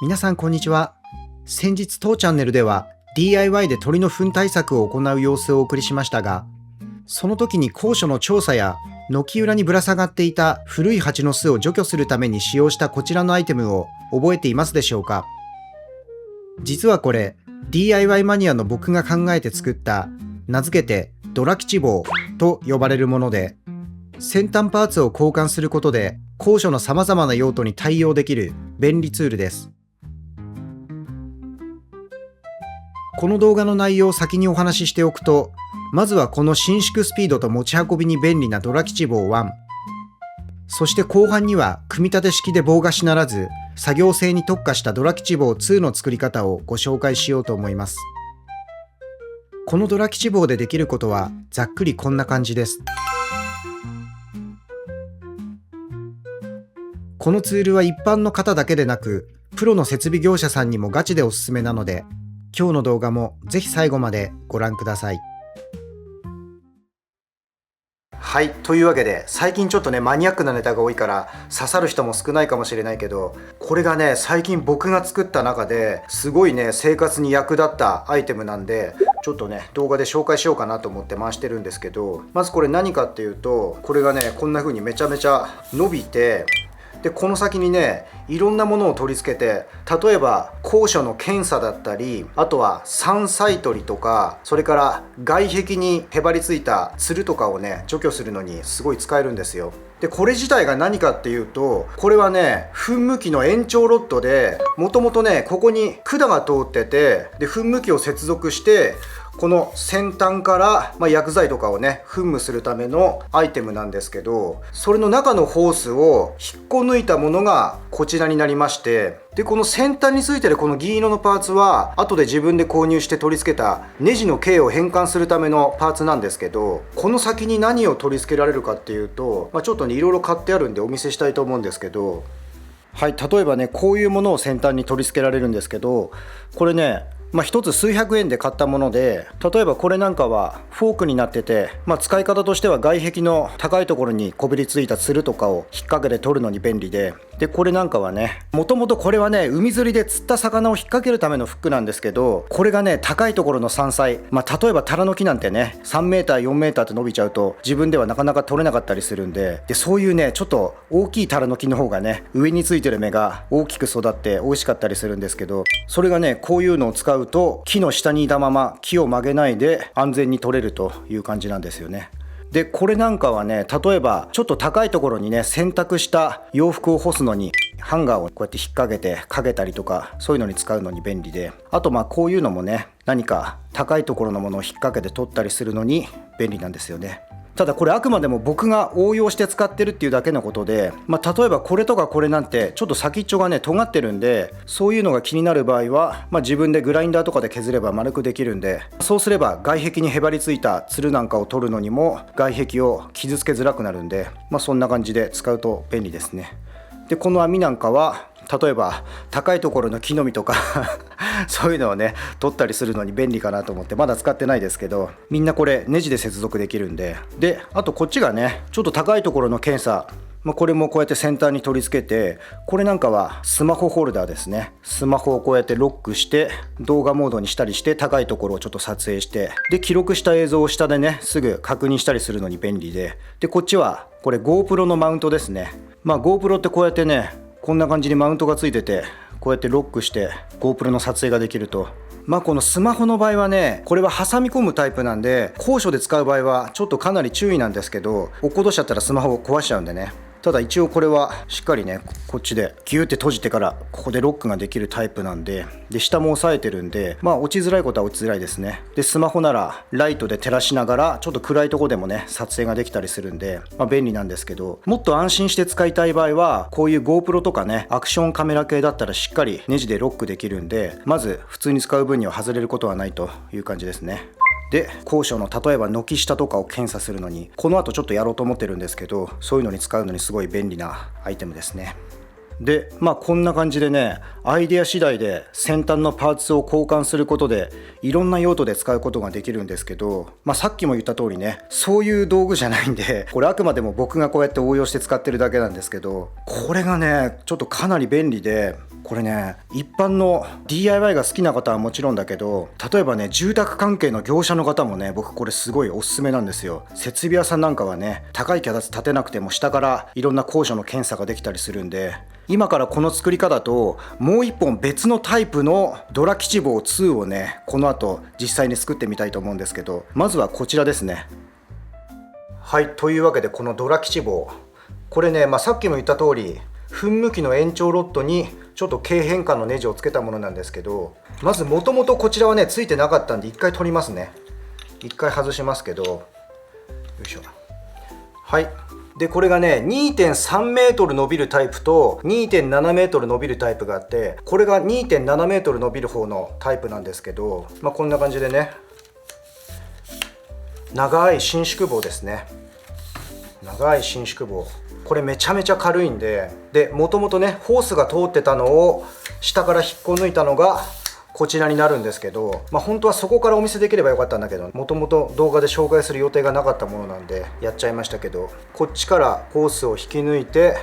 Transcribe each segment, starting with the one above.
皆さんこんにちは。先日当チャンネルでは DIY で鳥の糞対策を行う様子をお送りしましたが、その時に高所の調査や軒裏にぶら下がっていた古い蜂の巣を除去するために使用したこちらのアイテムを覚えていますでしょうか。実はこれ DIY マニアの僕が考えて作った名付けてドラ吉棒と呼ばれるもので、先端パーツを交換することで高所の様々な用途に対応できる便利ツールです。この動画の内容を先にお話ししておくと、まずはこの伸縮スピードと持ち運びに便利なドラ吉棒1、そして後半には組み立て式で棒がしならず作業性に特化したドラ吉棒2の作り方をご紹介しようと思います。このドラ吉棒でできることはざっくりこんな感じです。このツールは一般の方だけでなくプロの設備業者さんにもガチでおすすめなので、今日の動画もぜひ最後までご覧ください。はい、というわけで最近ちょっとねマニアックなネタが多いから刺さる人も少ないかもしれないけど、これがね最近僕が作った中ですごいね生活に役立ったアイテムなんで、ちょっとね動画で紹介しようかなと思って回してるんですけど、まずこれ何かっていうと、これがねこんな風にめちゃめちゃ伸びて、でこの先にねいろんなものを取り付けて、例えば高所の検査だったり、あとは山菜取りとか、それから外壁にへばりついたつるとかをね除去するのにすごい使えるんですよ。でこれ自体が何かっていうと、これはね噴霧器の延長ロッドで、もともとねここに管が通ってて、で噴霧器を接続してこの先端から、薬剤とかをね噴霧するためのアイテムなんですけど、それの中のホースを引っこ抜いたものがこちらになりまして、でこの先端についてるこの銀色のパーツは後で自分で購入して取り付けたネジの径を変換するためのパーツなんですけど、この先に何を取り付けられるかっていうと、ちょっとねいろいろ買ってあるんでお見せしたいと思うんですけど、はい、例えばねこういうものを先端に取り付けられるんですけど、これね一つ数百円で買ったもので、例えばこれなんかはフォークになってて、使い方としては外壁の高いところにこびりついたつるとかを引っ掛けて取るのに便利で、でこれなんかはね、もともとこれはね海釣りで釣った魚を引っ掛けるためのフックなんですけど、これがね高いところの山菜、例えばタラノキなんてね3メーター4メーターって伸びちゃうと自分ではなかなか取れなかったりするんで、そういうねちょっと大きいタラノキの方がね上についてる芽が大きく育って美味しかったりするんですけど、それがねこういうのを使うと木の下にいたまま木を曲げないで安全に取れるという感じなんですよね。でこれなんかはね、例えばちょっと高いところにね洗濯した洋服を干すのにハンガーをこうやって引っ掛けてかけたりとか、そういうのに使うのに便利で、あとこういうのもね何か高いところのものを引っ掛けて取ったりするのに便利なんですよね。ただこれあくまでも僕が応用して使ってるっていうだけのことで、例えばこれとかこれなんてちょっと先っちょがね尖ってるんで、そういうのが気になる場合は、自分でグラインダーとかで削れば丸くできるんで、そうすれば外壁にへばりついたつるなんかを取るのにも外壁を傷つけづらくなるんで、そんな感じで使うと便利ですね。でこの網なんかは例えば高いところの木の実とかそういうのをね取ったりするのに便利かなと思ってまだ使ってないですけど、みんなこれネジで接続できるんで、であとこっちがねちょっと高いところの検査、これもこうやって先端に取り付けて、これなんかはスマホホルダーですね。スマホをこうやってロックして動画モードにしたりして、高いところをちょっと撮影して、で記録した映像を下でねすぐ確認したりするのに便利で、でこっちはこれ GoPro のマウントですね。GoPro ってこうやってねこんな感じにマウントがついてて、こうやってロックして GoPro の撮影ができると。このスマホの場合はね、これは挟み込むタイプなんで、高所で使う場合はちょっとかなり注意なんですけど、落っことしちゃったらスマホを壊しちゃうんでね。ただ一応これはしっかりねこっちでギューって閉じてからここでロックができるタイプなんで、で下も押さえてるんで落ちづらいことは落ちづらいですね。でスマホならライトで照らしながらちょっと暗いとこでもね撮影ができたりするんで、便利なんですけど、もっと安心して使いたい場合はこういう GoPro とかねアクションカメラ系だったらしっかりネジでロックできるんで、まず普通に使う分には外れることはないという感じですね。で高所の例えば軒下とかを検査するのにこの後ちょっとやろうと思ってるんですけど、そういうのに使うのにすごい便利なアイテムですね。でこんな感じでねアイデア次第で先端のパーツを交換することでいろんな用途で使うことができるんですけど、さっきも言った通りねそういう道具じゃないんで、これあくまでも僕がこうやって応用して使ってるだけなんですけど、これがねちょっとかなり便利で、これね、一般の DIY が好きな方はもちろんだけど、例えばね、住宅関係の業者の方もね、僕これすごいおすすめなんですよ。設備屋さんなんかはね、高い脚立立てなくても下からいろんな高所の検査ができたりするんで、今からこの作り方ともう一本別のタイプのドラ吉棒2をね、この後実際に作ってみたいと思うんですけど、まずはこちらですね。はい、というわけでこのドラ吉棒、これね、さっきも言った通り噴霧器の延長ロッドにちょっと軽変換のネジをつけたものなんですけど、まずもともとこちらはねついてなかったんで一回取りますね。一回外しますけど、よいしょ。はい。でこれがね 2.3 メートル伸びるタイプと 2.7 メートル伸びるタイプがあって、これが 2.7 メートル伸びる方のタイプなんですけど、こんな感じでね、長い伸縮棒ですね。長い伸縮棒、これめちゃめちゃ軽いんで、もともとねホースが通ってたのを下から引っこ抜いたのがこちらになるんですけど、本当はそこからお見せできればよかったんだけど、もともと動画で紹介する予定がなかったものなんでやっちゃいましたけど、こっちからホースを引き抜いて、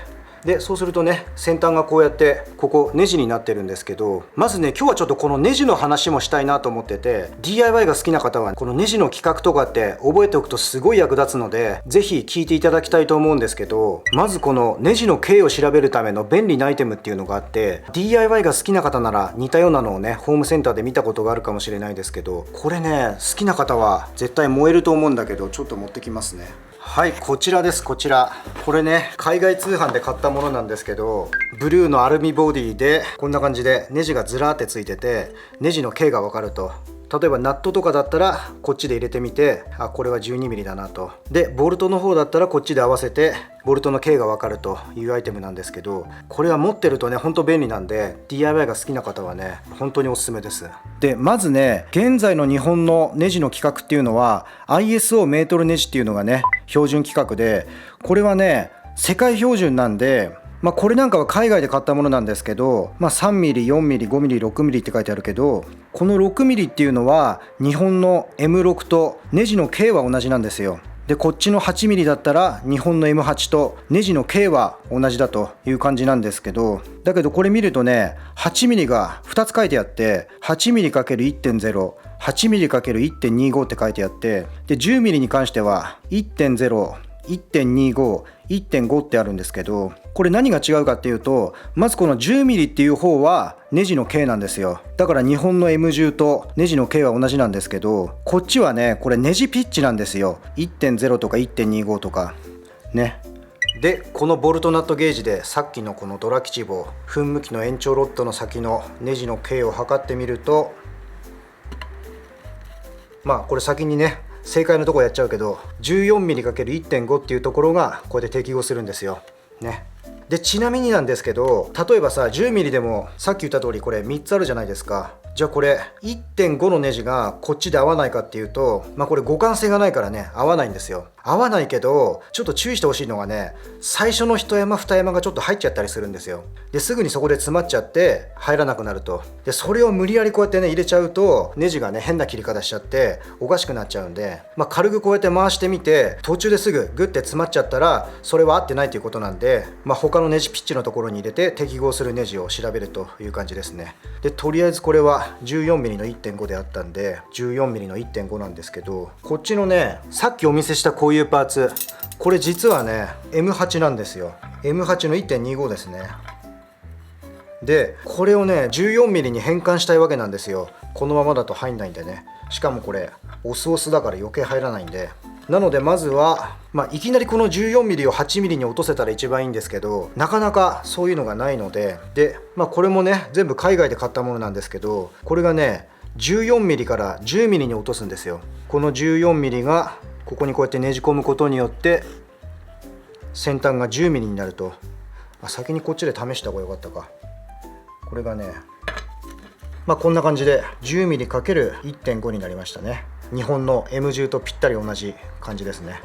でそうするとね先端がこうやってここネジになってるんですけど、まずね今日はちょっとこのネジの話もしたいなと思ってて、 DIY が好きな方はこのネジの規格とかって覚えておくとすごい役立つので、ぜひ聞いていただきたいと思うんですけど、まずこのネジの径を調べるための便利なアイテムっていうのがあって、 DIY が好きな方なら似たようなのをねホームセンターで見たことがあるかもしれないですけど、これね好きな方は絶対燃えると思うんだけど、ちょっと持ってきますね。はい、こちらです。こちら、これね海外通販で買ったものなんですけど、ブルーのアルミボディでこんな感じでネジがずらーってついてて、ネジの径が分かると。例えばナットとかだったらこっちで入れてみて、あ、これは 12mm だなと。でボルトの方だったらこっちで合わせてボルトの径が分かるというアイテムなんですけど、これは持ってるとねほんと便利なんで、 DIY が好きな方はね本当におすすめです。でまずね、現在の日本のネジの規格っていうのは ISO メートルネジっていうのがね標準規格で、これはね世界標準なんで、これなんかは海外で買ったものなんですけど、3mm、4mm、5mm、6mm って書いてあるけど、この 6mm っていうのは日本の M6 とネジの径は同じなんですよ。でこっちの 8mm だったら日本の M8 とネジの径は同じだという感じなんですけど、だけどこれ見るとね 8mm が2つ書いてあって、 8mm×1.0、 8mm×1.25 って書いてあって、で 10mm に関しては 1.0、1.25、1.5 ってあるんですけど、これ何が違うかっていうと、まずこの 10mm っていう方はネジの径なんですよ。だから日本の M10 とネジの径は同じなんですけど、こっちはねこれネジピッチなんですよ。 1.0 とか 1.25 とかね。でこのボルトナットゲージでさっきのこのドラ吉棒、噴霧器の延長ロッドの先のネジの径を測ってみると、これ先にね正解のとこやっちゃうけど 14mm×1.5 っていうところがこれで適合するんですよね。でちなみになんですけど、例えばさ 10mm でもさっき言った通りこれ3つあるじゃないですか。じゃあこれ 1.5 のネジがこっちで合わないかっていうと、これ互換性がないからね合わないんですよ。合わないけどちょっと注意してほしいのがね、最初の一山二山がちょっと入っちゃったりするんですよ。ですぐにそこで詰まっちゃって入らなくなると。でそれを無理やりこうやってね入れちゃうとネジがね変な切り方しちゃっておかしくなっちゃうんで、軽くこうやって回してみて途中ですぐグッて詰まっちゃったらそれは合ってないということなんで、他のネジピッチのところに入れて適合するネジを調べるという感じですね。でとりあえずこれは 14mm の 1.5 であったんで 14mm の 1.5 なんですけど、こっちのねさっきお見せしたこういうパーツ、これ実はね M8 なんですよ。 M8 の 1.25 ですね。でこれをね 14mm に変換したいわけなんですよ。このままだと入んないんでね。しかもこれオスオスだから余計入らないんで、なのでまずは、いきなりこの 14mm を 8mm に落とせたら一番いいんですけど、なかなかそういうのがないので、これもね全部海外で買ったものなんですけど、これがね 14mm から 10mm に落とすんですよ。この 14mm がここにこうやってねじ込むことによって先端が 10mm になると。先にこっちで試した方がよかったか。これがねこんな感じで 10mm×1.5 になりましたね。日本の M10 とぴったり同じ感じですね。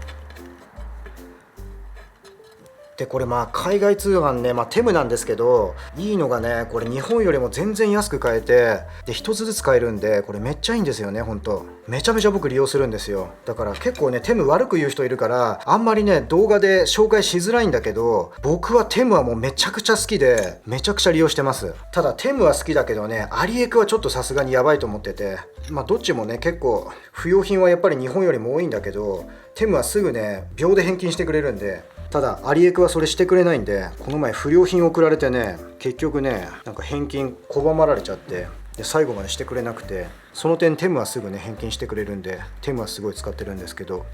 でこれ海外通販ね、テムなんですけど、いいのがね、これ日本よりも全然安く買えて、で1つずつ買えるんで、これめっちゃいいんですよね。ほんとめちゃめちゃ僕利用するんですよ。だから結構ね、テム悪く言う人いるからあんまりね動画で紹介しづらいんだけど、僕はテムはもうめちゃくちゃ好きでめちゃくちゃ利用してます。ただテムは好きだけどね、アリエクはちょっとさすがにやばいと思ってて、どっちもね結構不要品はやっぱり日本よりも多いんだけど、テムはすぐね秒で返金してくれるんで。ただアリエクはそれしてくれないんで、この前不良品送られてね、結局ねなんか返金拒まられちゃって、で最後までしてくれなくて、その点テムはすぐね返金してくれるんで、テムはすごい使ってるんですけど、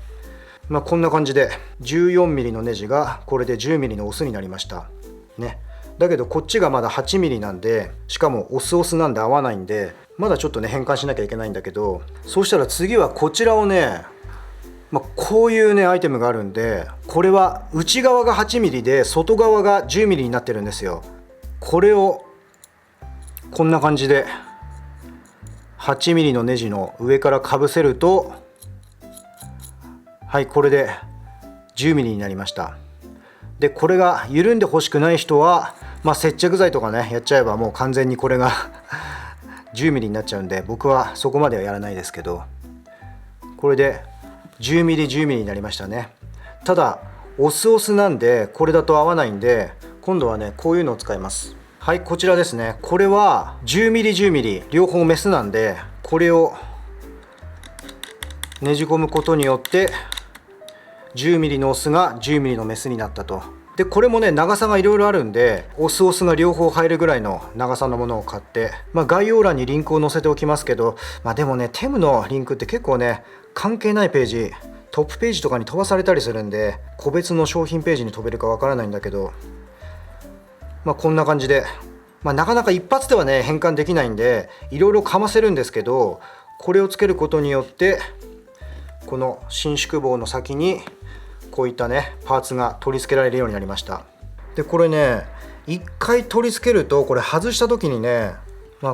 こんな感じで 14mm のネジがこれで 10mm のオスになりましたね。だけどこっちがまだ 8mm なんで、しかもオスオスなんで合わないんで、まだちょっとね変換しなきゃいけないんだけど、そうしたら次はこちらをね、こういうねアイテムがあるんで、これは内側が 8mm で外側が 10mm になってるんですよ。これをこんな感じで 8mm のネジの上からかぶせると、はい、これで 10mm になりました。でこれが緩んでほしくない人は、接着剤とかねやっちゃえばもう完全にこれが10mm になっちゃうんで、僕はそこまではやらないですけど、これで10mm10mm になりましたね。ただオスオスなんでこれだと合わないんで、今度はねこういうのを使います。はい、こちらですね。これは 10mm10mm 両方メスなんで、これをねじ込むことによって 10mm のオスが 10mm のメスになったと。でこれもね長さがいろいろあるんで、オスオスが両方入るぐらいの長さのものを買って、概要欄にリンクを載せておきますけど、でもねテムのリンクって結構ね関係ないページ、トップページとかに飛ばされたりするんで、個別の商品ページに飛べるかわからないんだけど、こんな感じで、なかなか一発ではね変換できないんで、いろいろかませるんですけど、これをつけることによってこの伸縮棒の先にこういったねパーツが取り付けられるようになりました。でこれね一回取り付けると、これ外した時にね、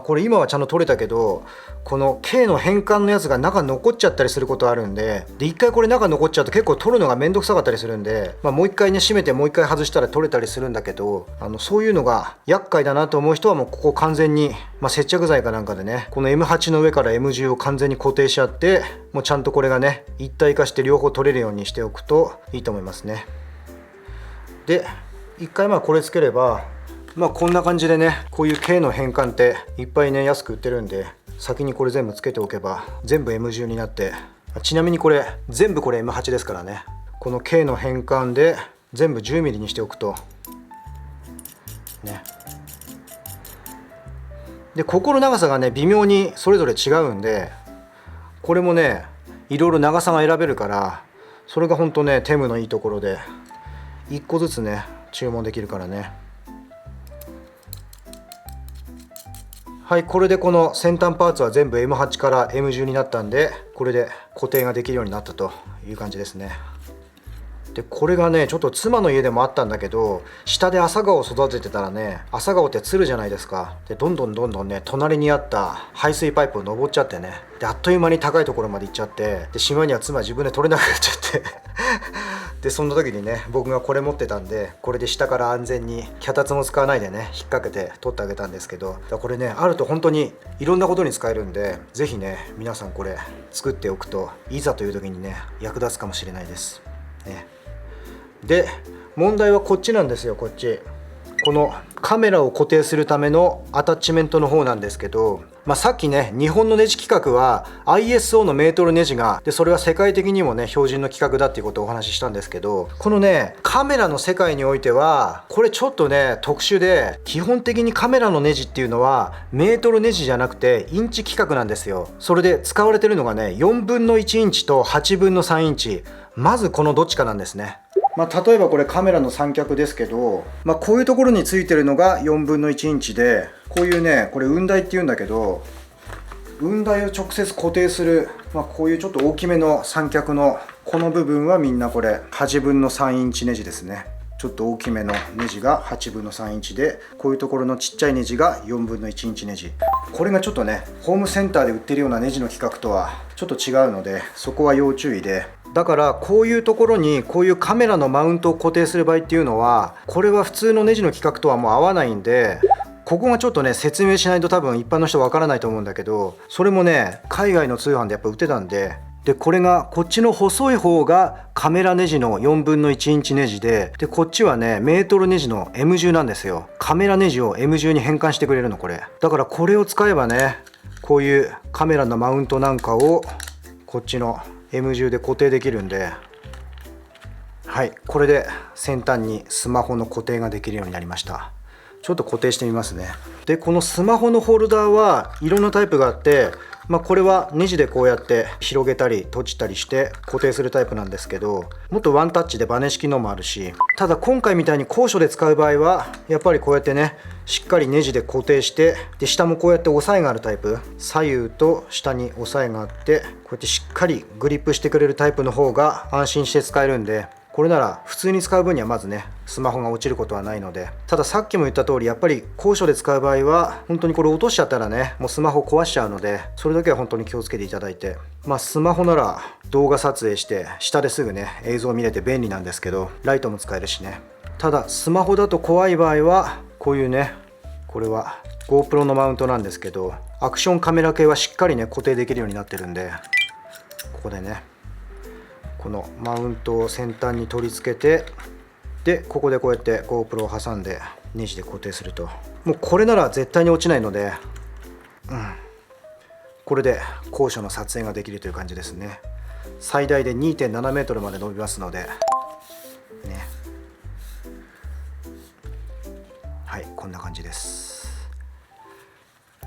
これ今はちゃんと取れたけど、この K の変換のやつが中残っちゃったりすることあるんで、一回これ中残っちゃうと結構取るのがめんどくさかったりするんで、もう一回ね閉めてもう一回外したら取れたりするんだけど、そういうのが厄介だなと思う人はもうここ完全に、接着剤かなんかでね、この M8 の上から M10 を完全に固定しちゃって、もうちゃんとこれがね一体化して両方取れるようにしておくといいと思いますね。で一回これつければ、こんな感じでね、こういう K の変換っていっぱいね安く売ってるんで、先にこれ全部つけておけば全部 M10 になって、ちなみにこれ全部これ M8 ですからね、この K の変換で全部 10mm にしておくとね。でここの長さがね微妙にそれぞれ違うんで、これもねいろいろ長さが選べるから、それがほんとねテムのいいところで、1個ずつね注文できるからね。はい、これでこの先端パーツは全部 M8 から M10 になったんで、これで固定ができるようになったという感じですね。でこれがねちょっと妻の家でもあったんだけど、下で朝顔を育ててたらね、朝顔ってつるじゃないですか。でどんどんね隣にあった排水パイプを登っちゃってね、であっという間に高いところまで行っちゃって、でしまいには妻自分で取れなくなっちゃってでそんな時にね僕がこれ持ってたんで、これで下から安全に脚立も使わないでね引っ掛けて取ってあげたんですけど、これねあると本当にいろんなことに使えるんで、是非ね皆さんこれ作っておくといざという時にね役立つかもしれないですね。で問題はこっちなんですよ。こっちこのカメラを固定するためのアタッチメントの方なんですけど、さっきね日本のネジ規格は ISO のメートルネジがで、それは世界的にもね標準の規格だっていうことをお話ししたんですけど、このねカメラの世界においてはこれちょっとね特殊で、基本的にカメラのネジっていうのはメートルネジじゃなくてインチ規格なんですよ。それで使われてるのがね4分の1インチと8分の3インチ、まずこのどっちかなんですね。例えばこれカメラの三脚ですけど、こういうところについてるのが4分の1インチで、こういうねこれ雲台っていうんだけど、雲台を直接固定する、こういうちょっと大きめの三脚のこの部分はみんなこれ8分の3インチネジですね。ちょっと大きめのネジが8分の3インチで、こういうところのちっちゃいネジが4分の1インチネジ。これがちょっとねホームセンターで売ってるようなネジの規格とはちょっと違うので、そこは要注意で。だからこういうところにこういうカメラのマウントを固定する場合っていうのは、これは普通のネジの規格とはもう合わないんで、ここがちょっとね説明しないと多分一般の人わからないと思うんだけど、それもね海外の通販でやっぱ売ってたんで、これがこっちの細い方がカメラネジの4分の1インチネジで、こっちはねメートルネジの M 銃なんですよ。カメラネジを M 銃に変換してくれるのこれ。だからこれを使えばね、こういうカメラのマウントなんかをこっちの M 銃で固定できるんで、はい、これで先端にスマホの固定ができるようになりました。ちょっと固定してみますね。でこのスマホのホルダーはいろんなタイプがあって、これはネジでこうやって広げたり閉じたりして固定するタイプなんですけど、もっとワンタッチでバネ式のもあるし、ただ今回みたいに高所で使う場合はやっぱりこうやってねしっかりネジで固定して、で下もこうやって押さえがあるタイプ、左右と下に押さえがあって、こうやってしっかりグリップしてくれるタイプの方が安心して使えるんで、これなら普通に使う分にはまずねスマホが落ちることはないので。たださっきも言った通り、やっぱり高所で使う場合は本当にこれ落としちゃったらねもうスマホ壊しちゃうので、それだけは本当に気をつけていただいて、スマホなら動画撮影して下ですぐね映像見れて便利なんですけど、ライトも使えるしね。ただスマホだと怖い場合はこういうね、これは GoPro のマウントなんですけど、アクションカメラ系はしっかりね固定できるようになってるんで、ここでねこのマウントを先端に取り付けて、でここでこうやって GoPro を挟んでネジで固定すると、もうこれなら絶対に落ちないので、これで高所の撮影ができるという感じですね。最大で 2.7 メートルまで伸びますのでね。はい、こんな感じです。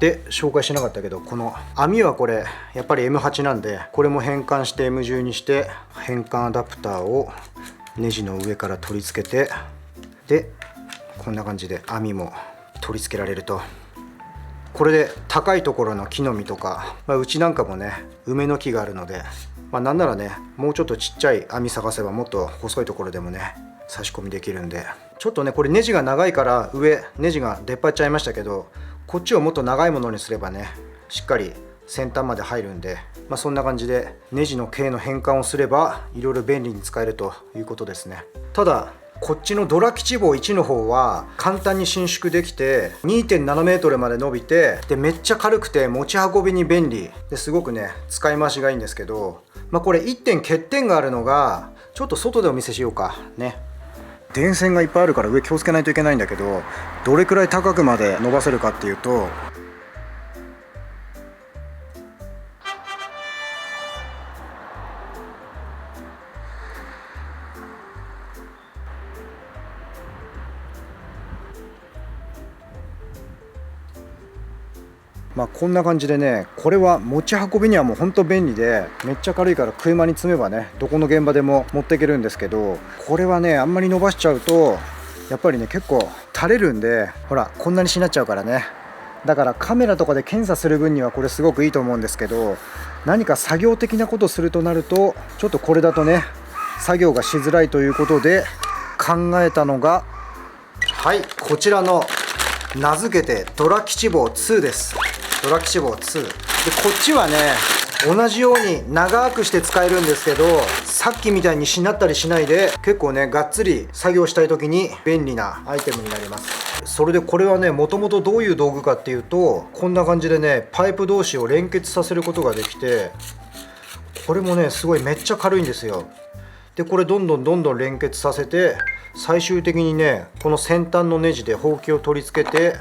で紹介しなかったけど、この網はこれやっぱり M8 なんで、これも変換して M 銃にして、変換アダプターをネジの上から取り付けて、でこんな感じで網も取り付けられると。これで高いところの木の実とか、うちなんかもね梅の木があるので、なんならねもうちょっとちっちゃい網探せばもっと細いところでもね差し込みできるんで、ちょっとねこれネジが長いから上ネジが出っ張っちゃいましたけど、こっちをもっと長いものにすればねしっかり先端まで入るんで、そんな感じでネジの径の変換をすればいろいろ便利に使えるということですね。ただこっちのドラ吉棒1の方は簡単に伸縮できて 2.7 メートルまで伸びて、でめっちゃ軽くて持ち運びに便利ですごくね使い回しがいいんですけど、これ1点欠点があるのが、ちょっと外でお見せしようかね。電線がいっぱいあるから上気をつけないといけないんだけど、どれくらい高くまで伸ばせるかっていうと、こんな感じでね、これは持ち運びにはもうほんと便利で、めっちゃ軽いから車に積めばねどこの現場でも持っていけるんですけど、これはねあんまり伸ばしちゃうとやっぱりね結構垂れるんで、ほらこんなにしなっちゃうからね。だからカメラとかで検査する分にはこれすごくいいと思うんですけど、何か作業的なことするとなるとちょっとこれだとね作業がしづらいということで考えたのが、はいこちらの名付けてドラ吉棒2です。ドラ吉棒2で、こっちはね同じように長くして使えるんですけど、さっきみたいにしなったりしないで結構ねがっつり作業したい時に便利なアイテムになります。それでこれはねもともとどういう道具かっていうと、こんな感じでねパイプ同士を連結させることができて、これもねすごいめっちゃ軽いんですよ。でこれどんどん連結させて、最終的にねこの先端のネジでほうきを取り付けて、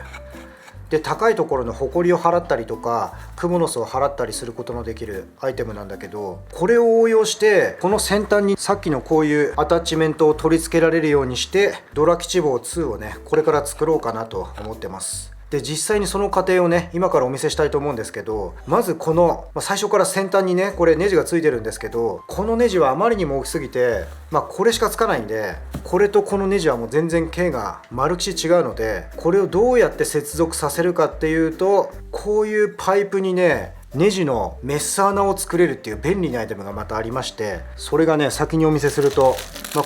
で高いところのホコリを払ったりとかクモの巣を払ったりすることのできるアイテムなんだけど、これを応用してこの先端にさっきのこういうアタッチメントを取り付けられるようにして、ドラ吉棒2をねこれから作ろうかなと思ってます。で実際にその過程をね今からお見せしたいと思うんですけど、まずこの、最初から先端にねこれネジがついてるんですけど、このネジはあまりにも大きすぎてこれしかつかないんで、これとこのネジはもう全然径が丸き違うので、これをどうやって接続させるかっていうと、こういうパイプにねネジのメッサ穴を作れるっていう便利なアイテムがまたありまして、それがね先にお見せすると、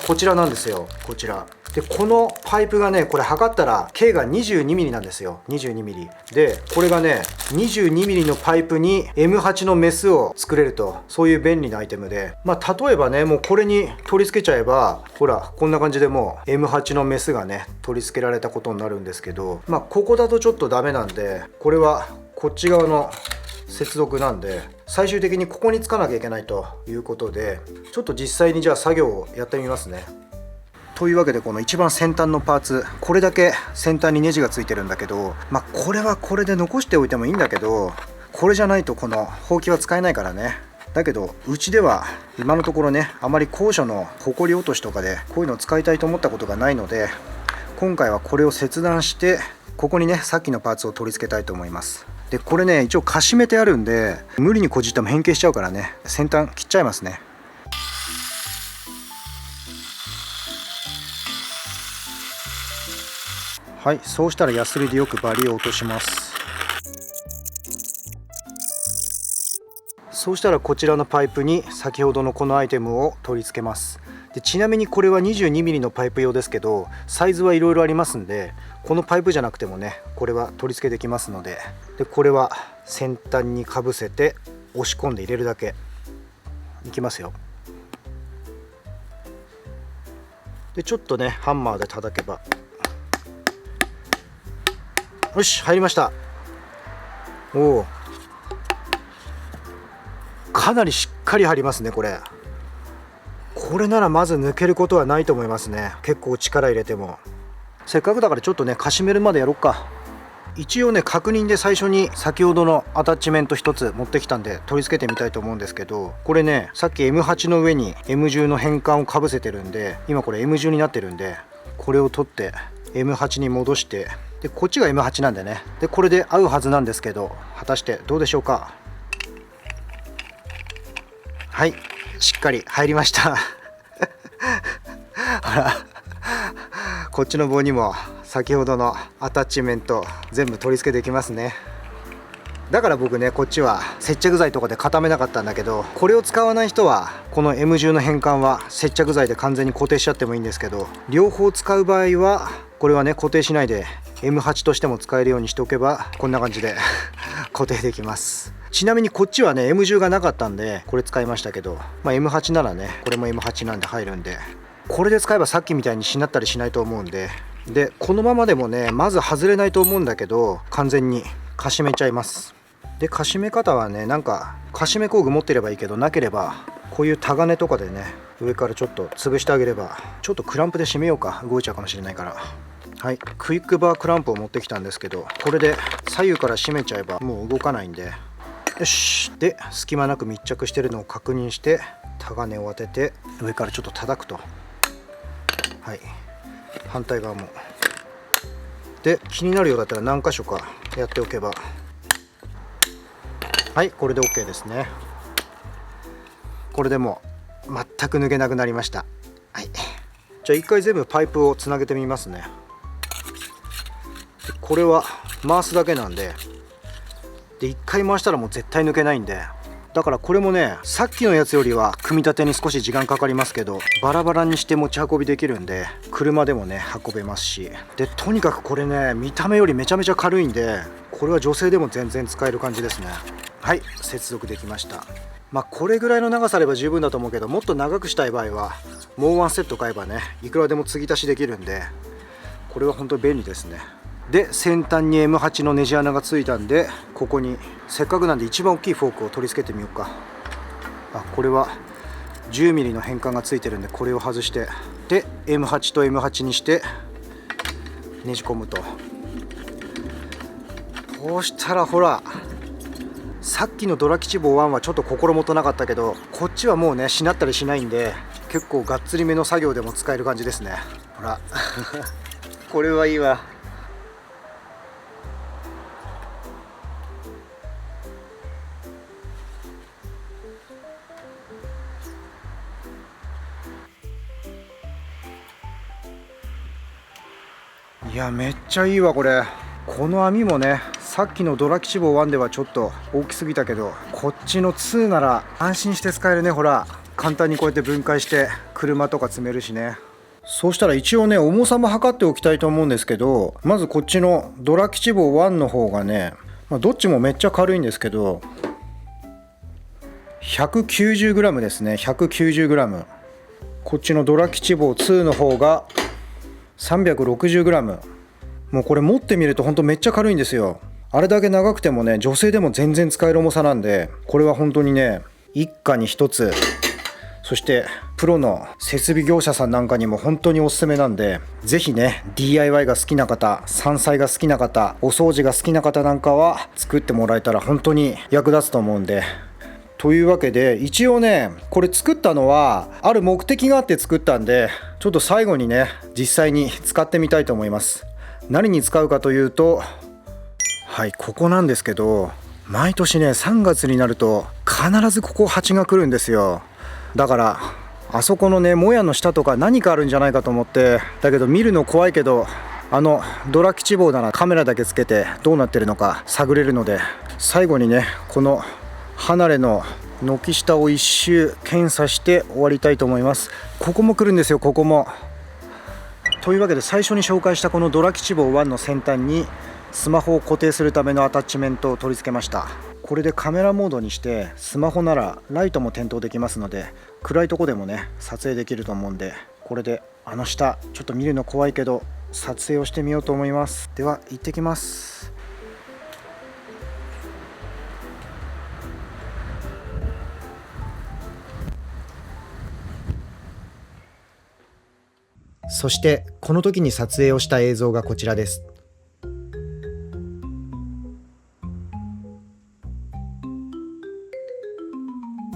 こちらなんですよ。こちらでこのパイプがね、これ測ったら径が 22mm なんですよ。 22mm で、これがね 22mm のパイプに M8 のメスを作れると、そういう便利なアイテムで、例えばね、もうこれに取り付けちゃえば、ほらこんな感じでもう M8 のメスがね取り付けられたことになるんですけど、ここだとちょっとダメなんで、これはこっち側の接続なんで、最終的にここにつかなきゃいけないということで、ちょっと実際にじゃあ作業をやってみますね。というわけで、この一番先端のパーツ、これだけ先端にネジがついてるんだけど、これはこれで残しておいてもいいんだけど、これじゃないとこのほうきは使えないからね。だけどうちでは今のところね、あまり高所のほこり落としとかでこういうのを使いたいと思ったことがないので、今回はこれを切断して、ここにねさっきのパーツを取り付けたいと思います。でこれね、一応かしめてあるんで、無理にこじっても変形しちゃうからね、先端切っちゃいますね。はい、そうしたらヤスリでよくバリを落とします。そうしたらこちらのパイプに先ほどのこのアイテムを取り付けます。でちなみにこれは 22mm のパイプ用ですけど、サイズはいろいろありますんで、このパイプじゃなくてもね、これは取り付けできますので、これは先端にかぶせて押し込んで入れるだけ。いきますよ。でちょっとねハンマーで叩けば、よし入りました。おお、かなりしっかり入りますね。これならまず抜けることはないと思いますね。結構力入れても。せっかくだからちょっとねかしめるまでやろっか。一応ね確認で最初に先ほどのアタッチメント1つ持ってきたんで取り付けてみたいと思うんですけど、これねさっき M8 の上に M10 の変換をかぶせてるんで、今これ M10 になってるんで、これを取って M8 に戻して、でこっちが M8 なんでね、でこれで合うはずなんですけど、果たしてどうでしょうか。はい、しっかり入りましたほらこっちの棒にも先ほどのアタッチメント全部取り付けできますね。だから僕ね、こっちは接着剤とかで固めなかったんだけど、これを使わない人はこの M10 の変換は接着剤で完全に固定しちゃってもいいんですけど、両方使う場合はこれはね固定しないで M8 としても使えるようにしておけば、こんな感じで固定できます。ちなみにこっちはね M10 がなかったんでこれ使いましたけど、M8 ならねこれも M8 なんで入るんで、これで使えばさっきみたいにしなったりしないと思うんで、このままでもねまず外れないと思うんだけど、完全にかしめちゃいます。でかしめ方はね、なんかかしめ工具持ってればいいけど、なければこういうタガネとかでね上からちょっと潰してあげれば、ちょっとクランプで締めようか、動いちゃうかもしれないから。はい、クイックバークランプを持ってきたんですけど、これで左右から締めちゃえばもう動かないんで、よし。で隙間なく密着してるのを確認して、タガネを当てて上からちょっと叩くと、はい、反対側も。で気になるようだったら何箇所かやっておけば、はい、これで OK ですね。これでもう全く抜けなくなりました。はい、じゃあ一回全部パイプをつなげてみますね。これは回すだけなんで、一回回したらもう絶対抜けないんで、だからこれもねさっきのやつよりは組み立てに少し時間かかりますけど、バラバラにして持ち運びできるんで、車でもね運べますし、でとにかくこれね見た目よりめちゃめちゃ軽いんで、これは女性でも全然使える感じですね。はい、接続できました。これぐらいの長さあれば十分だと思うけど、もっと長くしたい場合はもうワンセット買えばねいくらでも継ぎ足しできるんで、これは本当に便利ですね。で先端に M8 のネジ穴がついたんで、ここにせっかくなんで一番大きいフォークを取り付けてみようか。これは 10mm の変換がついてるんで、これを外して、で M8 と M8 にしてねじ込むと、こうしたらほら、さっきのドラ吉坊1はちょっと心もとなかったけど、こっちはもうねしなったりしないんで、結構がっつりめの作業でも使える感じですね。ほらこれはいいわ。いやめっちゃいいわこれ。この網もねさっきのドラ吉坊1ではちょっと大きすぎたけど、こっちの2なら安心して使えるね。ほら簡単にこうやって分解して車とか積めるしね。そうしたら一応ね重さも測っておきたいと思うんですけど、まずこっちのドラ吉棒1の方がね、どっちもめっちゃ軽いんですけど 190g ですね。 190g。 こっちのドラ吉棒2の方が 360g。 もうこれ持ってみるとほんとめっちゃ軽いんですよ。あれだけ長くてもね女性でも全然使える重さなんで、これは本当にね一家に一つ、そしてプロの設備業者さんなんかにも本当におすすめなんで、ぜひね DIY が好きな方、山菜が好きな方、お掃除が好きな方なんかは作ってもらえたら本当に役立つと思うんで。というわけで一応ねこれ作ったのはある目的があって作ったんで、ちょっと最後にね実際に使ってみたいと思います。何に使うかというと、はい、ここなんですけど、毎年ね3月になると必ずここ蜂が来るんですよ。だからあそこのねもやの下とか何かあるんじゃないかと思って、だけど見るの怖いけど、ドラ吉棒ならカメラだけつけてどうなってるのか探れるので、最後にねこの離れの軒下を一周検査して終わりたいと思います。ここも来るんですよ、ここも。というわけで最初に紹介したこのドラ吉棒1の先端にスマホを固定するためのアタッチメントを取り付けました。これでカメラモードにしてスマホならライトも点灯できますので、暗いとこでもね撮影できると思うんで、これで下ちょっと見るの怖いけど撮影をしてみようと思います。では行ってきます。そしてこの時に撮影をした映像がこちらです。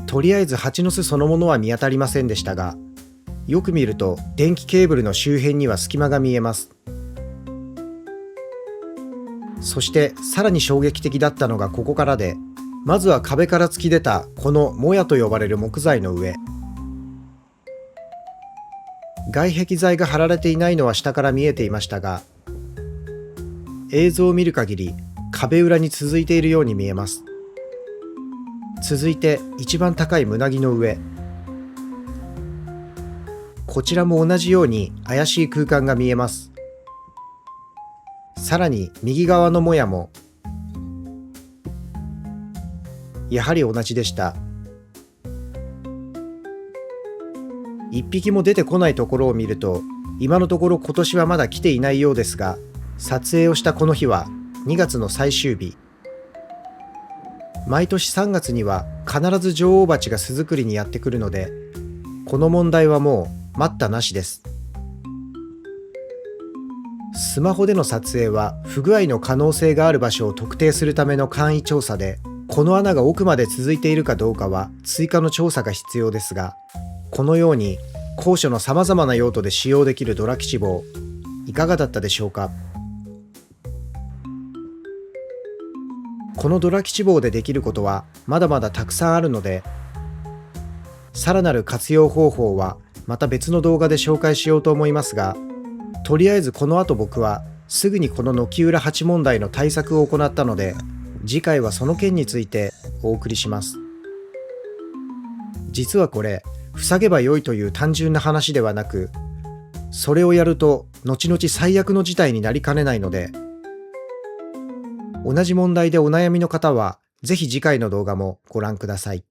とりあえず蜂の巣そのものは見当たりませんでしたが、よく見ると電気ケーブルの周辺には隙間が見えます。そしてさらに衝撃的だったのがここからで、まずは壁から突き出たこのもやと呼ばれる木材の上、外壁材が貼られていないのは下から見えていましたが、映像を見る限り壁裏に続いているように見えます。続いて一番高い胸木の上、こちらも同じように怪しい空間が見えます。さらに右側のもやもやはり同じでした。一匹も出てこないところを見ると、今のところ今年はまだ来ていないようですが、撮影をしたこの日は2月の最終日。毎年3月には必ず女王蜂が巣作りにやってくるので、この問題はもう待ったなしです。スマホでの撮影は不具合の可能性がある場所を特定するための簡易調査で、この穴が奥まで続いているかどうかは追加の調査が必要ですが、このように高所のさまざまな用途で使用できるドラ吉棒、いかがだったでしょうか。このドラ吉棒でできることはまだまだたくさんあるので、さらなる活用方法はまた別の動画で紹介しようと思いますが、とりあえずこの後僕はすぐにこの軒裏蜂問題の対策を行ったので、次回はその件についてお送りします。実はこれ塞げば良いという単純な話ではなく、それをやると後々最悪の事態になりかねないので、同じ問題でお悩みの方はぜひ次回の動画もご覧ください。